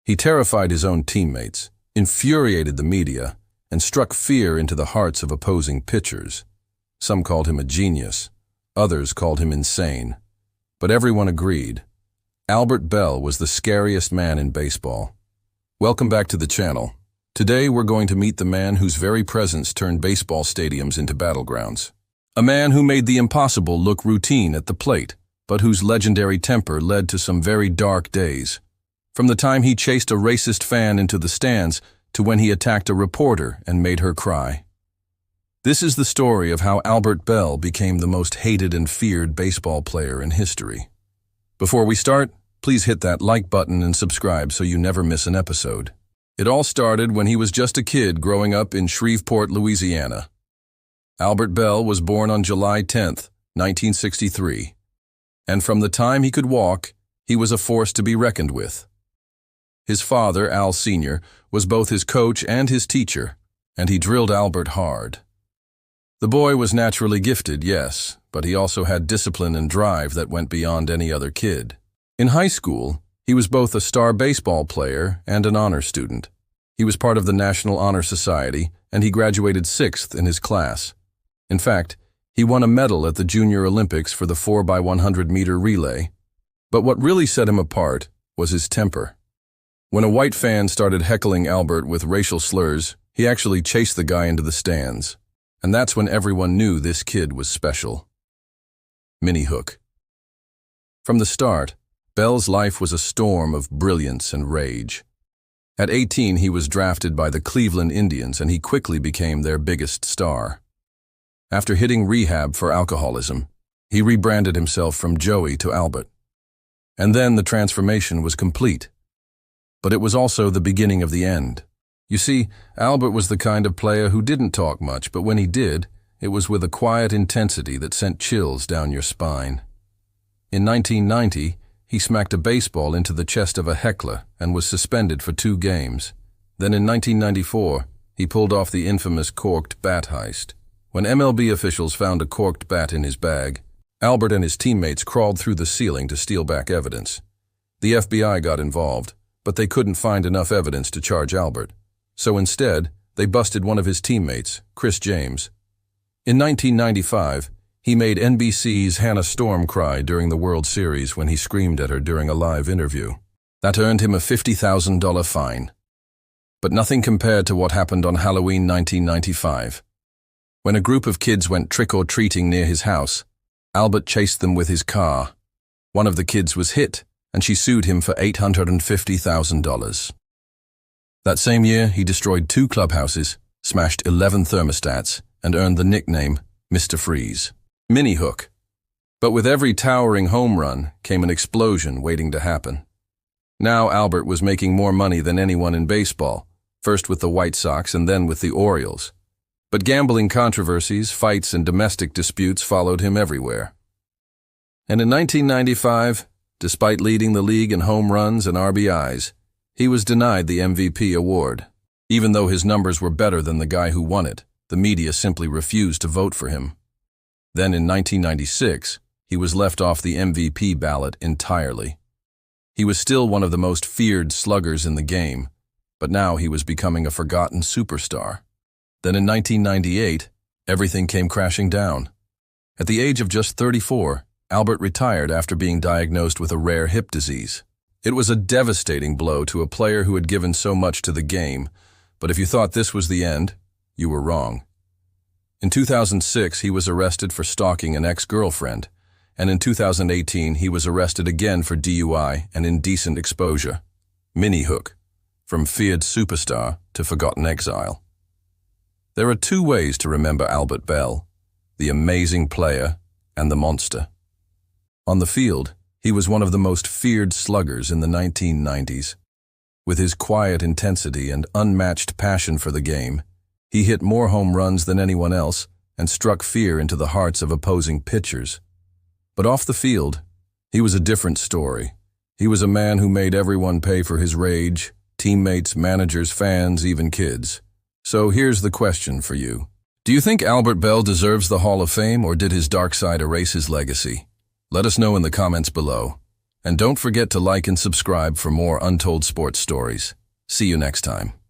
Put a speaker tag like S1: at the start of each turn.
S1: He terrified his own teammates, infuriated the media, and struck fear into the hearts of opposing pitchers. Some called him a genius, others called him insane. But everyone agreed. Albert Belle was the scariest man in baseball. Welcome back to the channel. Today we're going to meet the man whose very presence turned baseball stadiums into battlegrounds. A man who made the impossible look routine at the plate, but whose legendary temper led to some very dark days. From the time he chased a racist fan into the stands to when he attacked a reporter and made her cry. This is the story of how Albert Belle became the most hated and feared baseball player in history. Before we start, please hit that like button and subscribe so you never miss an episode. It all started when he was just a kid growing up in Shreveport, Louisiana. Albert Belle was born on July 10, 1963. And from the time he could walk, he was a force to be reckoned with. His father, Al Sr., was both his coach and his teacher, and he drilled Albert hard. The boy was naturally gifted, yes, but he also had discipline and drive that went beyond any other kid. In high school, he was both a star baseball player and an honor student. He was part of the National Honor Society, and he graduated 6th in his class. In fact, he won a medal at the Junior Olympics for the 4x100-meter relay. But what really set him apart was his temper. When a white fan started heckling Albert with racial slurs, he actually chased the guy into the stands. And that's when everyone knew this kid was special. Mini hook. From the start, Belle's life was a storm of brilliance and rage. At 18, he was drafted by the Cleveland Indians, and he quickly became their biggest star. After hitting rehab for alcoholism, he rebranded himself from Joey to Albert. And then the transformation was complete. But it was also the beginning of the end. You see, Albert was the kind of player who didn't talk much, but when he did, it was with a quiet intensity that sent chills down your spine. In 1990, he smacked a baseball into the chest of a heckler and was suspended for 2 games. Then in 1994, he pulled off the infamous corked bat heist. When MLB officials found a corked bat in his bag, Albert and his teammates crawled through the ceiling to steal back evidence. The FBI got involved, but they couldn't find enough evidence to charge Albert. So instead, they busted one of his teammates, Chris James. In 1995, he made NBC's Hannah Storm cry during the World Series when he screamed at her during a live interview. That earned him a $50,000 fine. But nothing compared to what happened on Halloween 1995. When a group of kids went trick-or-treating near his house, Albert chased them with his car. One of the kids was hit, and she sued him for $850,000. That same year, he destroyed 2 clubhouses, smashed 11 thermostats, and earned the nickname Mr. Freeze. Mini hook. But with every towering home run came an explosion waiting to happen. Now Albert was making more money than anyone in baseball, first with the White Sox and then with the Orioles. But gambling controversies, fights, and domestic disputes followed him everywhere. And in 1995, despite leading the league in home runs and RBIs, he was denied the MVP award. Even though his numbers were better than the guy who won it, the media simply refused to vote for him. Then in 1996, he was left off the MVP ballot entirely. He was still one of the most feared sluggers in the game, but now he was becoming a forgotten superstar. Then in 1998, everything came crashing down. At the age of just 34, Albert retired after being diagnosed with a rare hip disease. It was a devastating blow to a player who had given so much to the game, but if you thought this was the end, you were wrong. In 2006, he was arrested for stalking an ex-girlfriend, and in 2018, he was arrested again for DUI and indecent exposure. Mini hook. From feared superstar to forgotten exile. There are 2 ways to remember Albert Belle: the amazing player and the monster. On the field, he was one of the most feared sluggers in the 1990s. With his quiet intensity and unmatched passion for the game, he hit more home runs than anyone else and struck fear into the hearts of opposing pitchers. But off the field, he was a different story. He was a man who made everyone pay for his rage, teammates, managers, fans, even kids. So here's the question for you. Do you think Albert Belle deserves the Hall of Fame, or did his dark side erase his legacy? Let us know in the comments below. And don't forget to like and subscribe for more untold sports stories. See you next time.